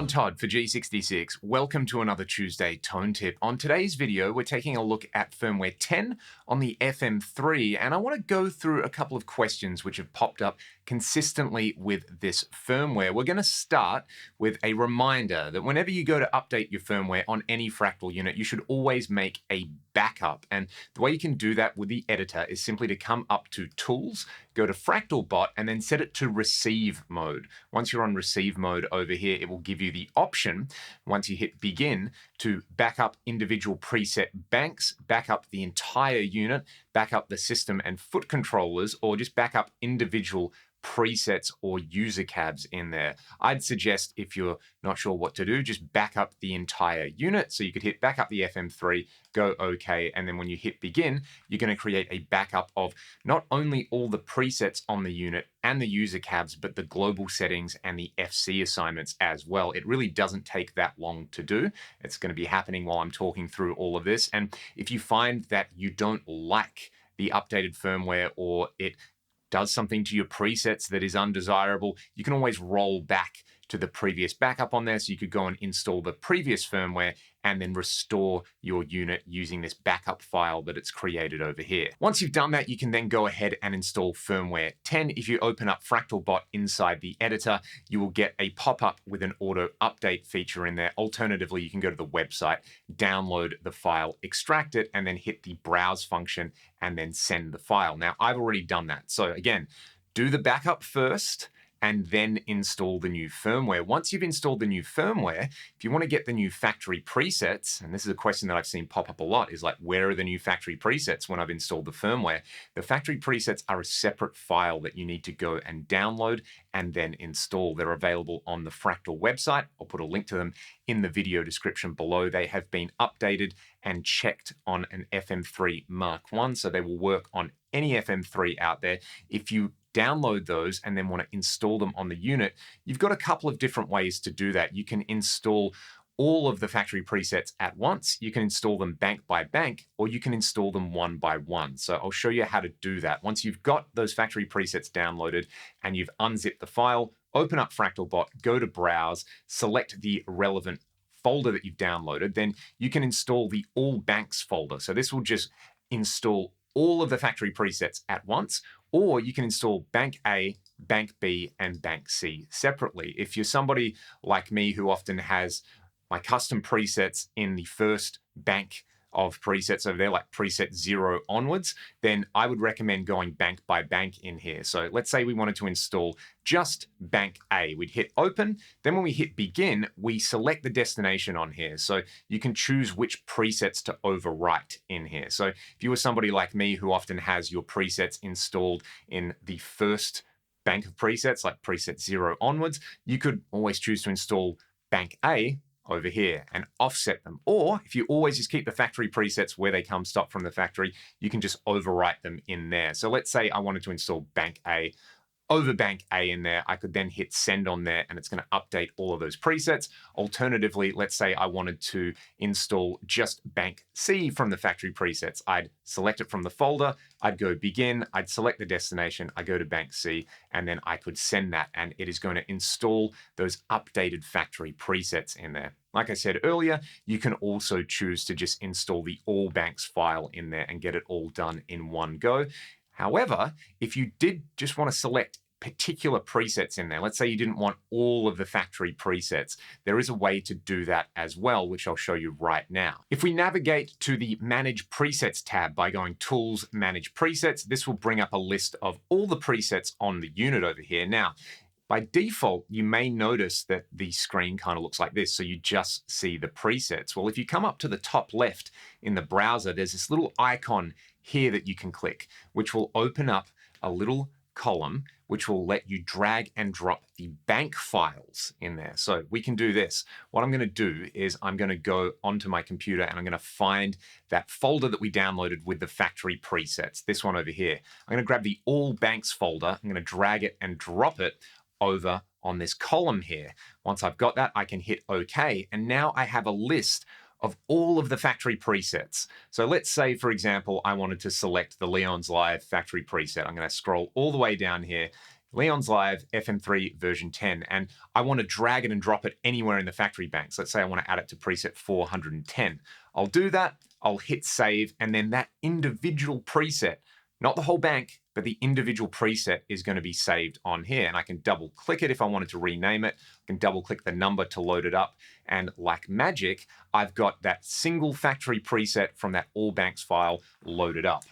Todd for G66. Welcome to another Tuesday Tone Tip. On today's video, we're taking a look at firmware 10 on the FM3, and I want to go through a couple of questions which have popped up consistently with this firmware. We're going to start with a reminder that whenever you go to update your firmware on any Fractal unit, you should always make a backup. And the way you can do that with the editor is simply to come up to Tools, go to Fractal Bot, and then set it to Receive mode. Once you're on Receive mode over here, it will give you the option, once you hit Begin, to back up individual preset banks, back up the entire unit, back up the system and foot controllers, or just back up individual presets or user cabs in there. I'd suggest, if you're not sure what to do, just back up the entire unit. So you could hit back up the FM3, go OK, and then when you hit begin, you're going to create a backup of not only all the presets on the unit and the user cabs, but the global settings and the FC assignments as well. It really doesn't take that long to do. It's going to be happening while I'm talking through all of this. And if you find that you don't like the updated firmware, or it does something to your presets that is undesirable, you can always roll back to the previous backup on there. So you could go and install the previous firmware and then restore your unit using this backup file that it's created over here. Once you've done that, you can then go ahead and install firmware 10. If you open up Fractal Bot inside the editor, you will get a pop-up with an auto update feature in there. Alternatively, you can go to the website, download the file, extract it, and then hit the browse function and then send the file. Now, I've already done that. So again, do the backup first, and then install the new firmware. Once you've installed the new firmware, if you want to get the new factory presets, and this is a question that I've seen pop up a lot, is like, where are the new factory presets when I've installed the firmware? The factory presets are a separate file that you need to go and download and then install. They're available on the Fractal website. I'll put a link to them in the video description below. They have been updated and checked on an FM3 Mark I, so they will work on any FM3 out there. If you download those and then want to install them on the unit, you've got a couple of different ways to do that. You can install all of the factory presets at once, you can install them bank by bank, or you can install them one by one. So I'll show you how to do that. Once you've got those factory presets downloaded and you've unzipped the file, open up Fractal Bot, go to Browse, select the relevant folder that you've downloaded, then you can install the All Banks folder. So this will just install all of the factory presets at once, or you can install Bank A, Bank B, and Bank C separately. If you're somebody like me who often has my custom presets in the first bank of presets over there, like preset 0 onwards, then I would recommend going bank by bank in here. So let's say we wanted to install just Bank A. We'd hit open, then when we hit begin, we select the destination on here. So you can choose which presets to overwrite in here. So if you were somebody like me who often has your presets installed in the first bank of presets, like preset 0 onwards, you could always choose to install Bank A over here and offset them. Or if you always just keep the factory presets where they come stock from the factory, you can just overwrite them in there. So let's say I wanted to install Bank A over Bank A in there, I could then hit send on there and it's going to update all of those presets. Alternatively, let's say I wanted to install just Bank C from the factory presets. I'd select it from the folder, I'd go begin, I'd select the destination, I go to Bank C, and then I could send that and it is going to install those updated factory presets in there. Like I said earlier, you can also choose to just install the All Banks file in there and get it all done in one go. However, if you did just want to select particular presets in there, let's say you didn't want all of the factory presets, there is a way to do that as well, which I'll show you right now. If we navigate to the Manage Presets tab by going Tools, Manage Presets, this will bring up a list of all the presets on the unit over here. Now, by default, you may notice that the screen kind of looks like this, so you just see the presets. Well, if you come up to the top left in the browser, there's this little icon here that you can click, which will open up a little column, which will let you drag and drop the bank files in there. So we can do this. What I'm going to do is I'm going to go onto my computer and I'm going to find that folder that we downloaded with the factory presets, this one over here. I'm going to grab the All Banks folder, I'm going to drag it and drop it over on this column here. Once I've got that, I can hit OK, and now I have a list of all of the factory presets. So let's say, for example, I wanted to select the Leon's Live factory preset. I'm going to scroll all the way down here, Leon's Live FM3 version 10, and I want to drag it and drop it anywhere in the factory banks. Let's say I want to add it to preset 410. I'll do that, I'll hit save, and then that individual preset, not the whole bank, but the individual preset is going to be saved on here. And I can double click it if I wanted to rename it. I can double click the number to load it up. And like magic, I've got that single factory preset from that all banks file loaded up.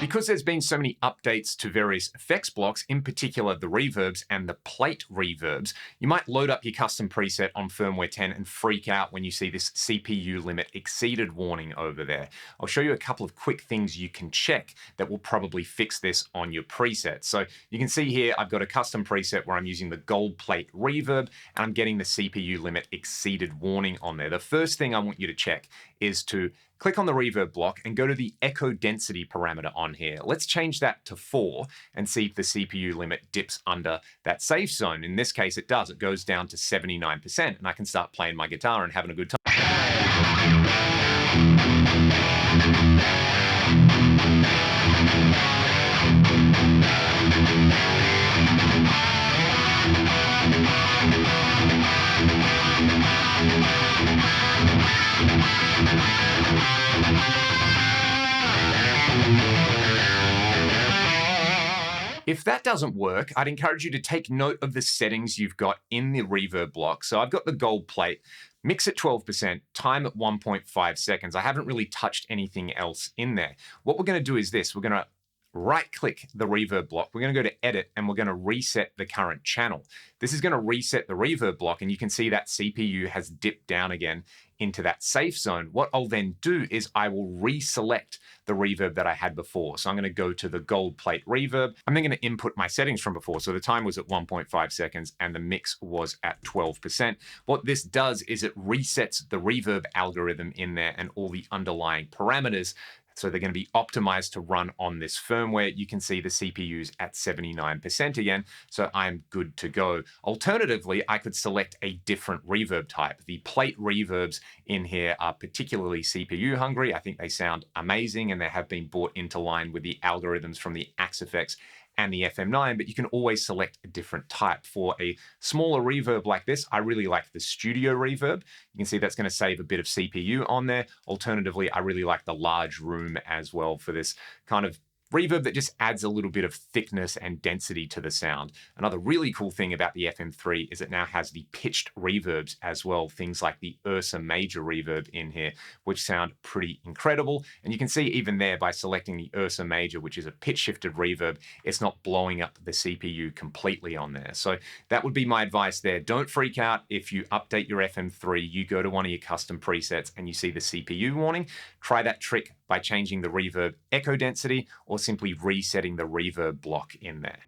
Because there's been so many updates to various effects blocks, in particular the reverbs and the plate reverbs, you might load up your custom preset on firmware 10 and freak out when you see this CPU limit exceeded warning over there. I'll show you a couple of quick things you can check that will probably fix this on your preset. So you can see here, I've got a custom preset where I'm using the gold plate reverb and I'm getting the CPU limit exceeded warning on there. The first thing I want you to check is to click on the reverb block and go to the echo density parameter on here. Let's change that to 4 and see if the CPU limit dips under that safe zone. In this case, it does. It goes down to 79%, and I can start playing my guitar and having a good time. If that doesn't work, I'd encourage you to take note of the settings you've got in the reverb block. So I've got the gold plate, mix at 12%, time at 1.5 seconds. I haven't really touched anything else in there. What we're going to do is this. We're going to right-click the reverb block. We're going to go to Edit, and we're going to reset the current channel. This is going to reset the reverb block, and you can see that CPU has dipped down again into that safe zone. What I'll then do is I will reselect the reverb that I had before. So I'm going to go to the gold plate reverb. I'm then going to input my settings from before. So the time was at 1.5 seconds and the mix was at 12%. What this does is it resets the reverb algorithm in there and all the underlying parameters. So they're going to be optimized to run on this firmware. You can see the CPU's at 79% again, so I'm good to go. Alternatively, I could select a different reverb type. The plate reverbs in here are particularly CPU hungry. I think they sound amazing, and they have been brought into line with the algorithms from the Axe effects and the FM9, but you can always select a different type. For a smaller reverb like this, I really like the studio reverb. You can see that's going to save a bit of CPU on there. Alternatively, I really like the large room as well for this kind of reverb that just adds a little bit of thickness and density to the sound. Another really cool thing about the FM3 is it now has the pitched reverbs as well, things like the Ursa Major reverb in here, which sound pretty incredible. And you can see even there by selecting the Ursa Major, which is a pitch shifted reverb, it's not blowing up the CPU completely on there. So that would be my advice there. Don't freak out if you update your FM3, you go to one of your custom presets and you see the CPU warning. Try that trick by changing the reverb echo density or simply resetting the reverb block in there.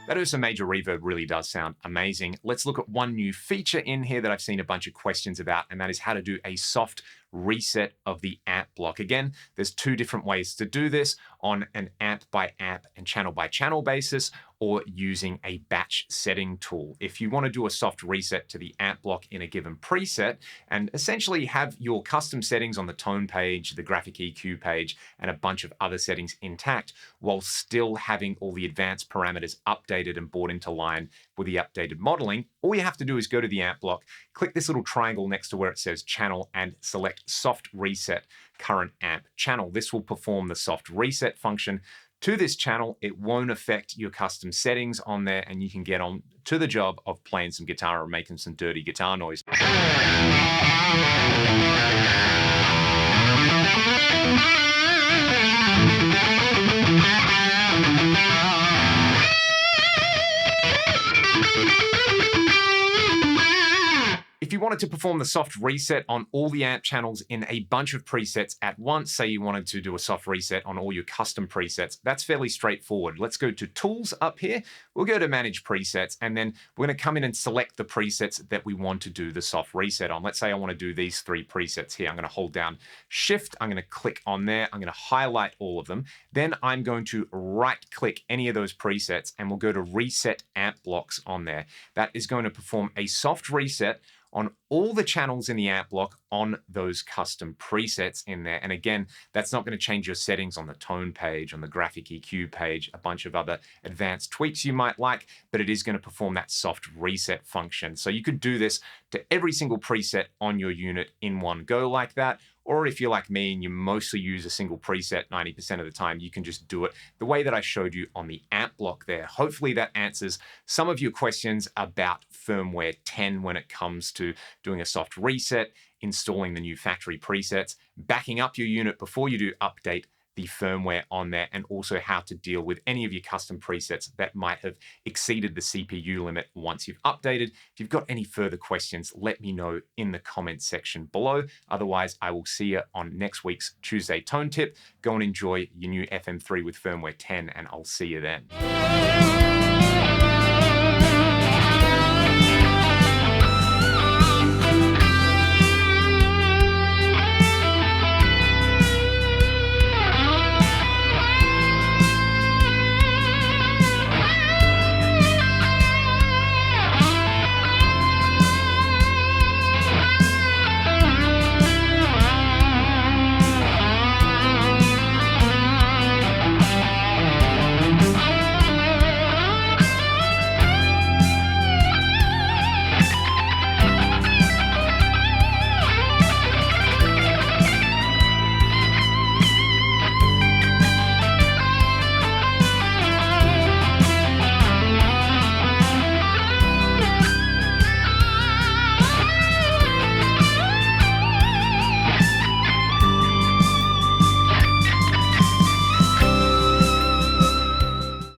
That Ursa Major reverb really does sound amazing. Let's look at one new feature in here that I've seen a bunch of questions about, and that is how to do a soft reset of the amp block. Again, there's two different ways to do this, on an amp by amp and channel by channel basis, or using a batch setting tool. If you want to do a soft reset to the amp block in a given preset and essentially have your custom settings on the tone page, the graphic EQ page, and a bunch of other settings intact while still having all the advanced parameters updated and brought into line with the updated modeling, all you have to do is go to the amp block, click this little triangle next to where it says channel, and select soft reset current amp channel. This will perform the soft reset function to this channel. It won't affect your custom settings on there, and you can get on to the job of playing some guitar or making some dirty guitar noise. wanted to perform the soft reset on all the amp channels in a bunch of presets at once, say you wanted to do a soft reset on all your custom presets, that's fairly straightforward. Let's go to Tools up here. We'll go to Manage Presets, and then we're going to come in and select the presets that we want to do the soft reset on. Let's say I want to do these 3 presets here. I'm going to hold down Shift. I'm going to click on there. I'm going to highlight all of them. Then I'm going to right-click any of those presets, and we'll go to Reset Amp Blocks on there. That is going to perform a soft reset on all the channels in the amp block on those custom presets in there. And again, that's not going to change your settings on the tone page, on the graphic EQ page, a bunch of other advanced tweaks you might like, but it is going to perform that soft reset function. So you could do this to every single preset on your unit in one go like that. Or if you're like me and you mostly use a single preset 90% of the time, you can just do it the way that I showed you on the amp block there. Hopefully that answers some of your questions about firmware 10 when it comes to doing a soft reset, installing the new factory presets, backing up your unit before you do update the firmware on there, and also how to deal with any of your custom presets that might have exceeded the CPU limit once you've updated. If you've got any further questions, let me know in the comments section below. Otherwise, I will see you on next week's Tuesday Tone Tip. Go and enjoy your new FM3 with firmware 10, and I'll see you then.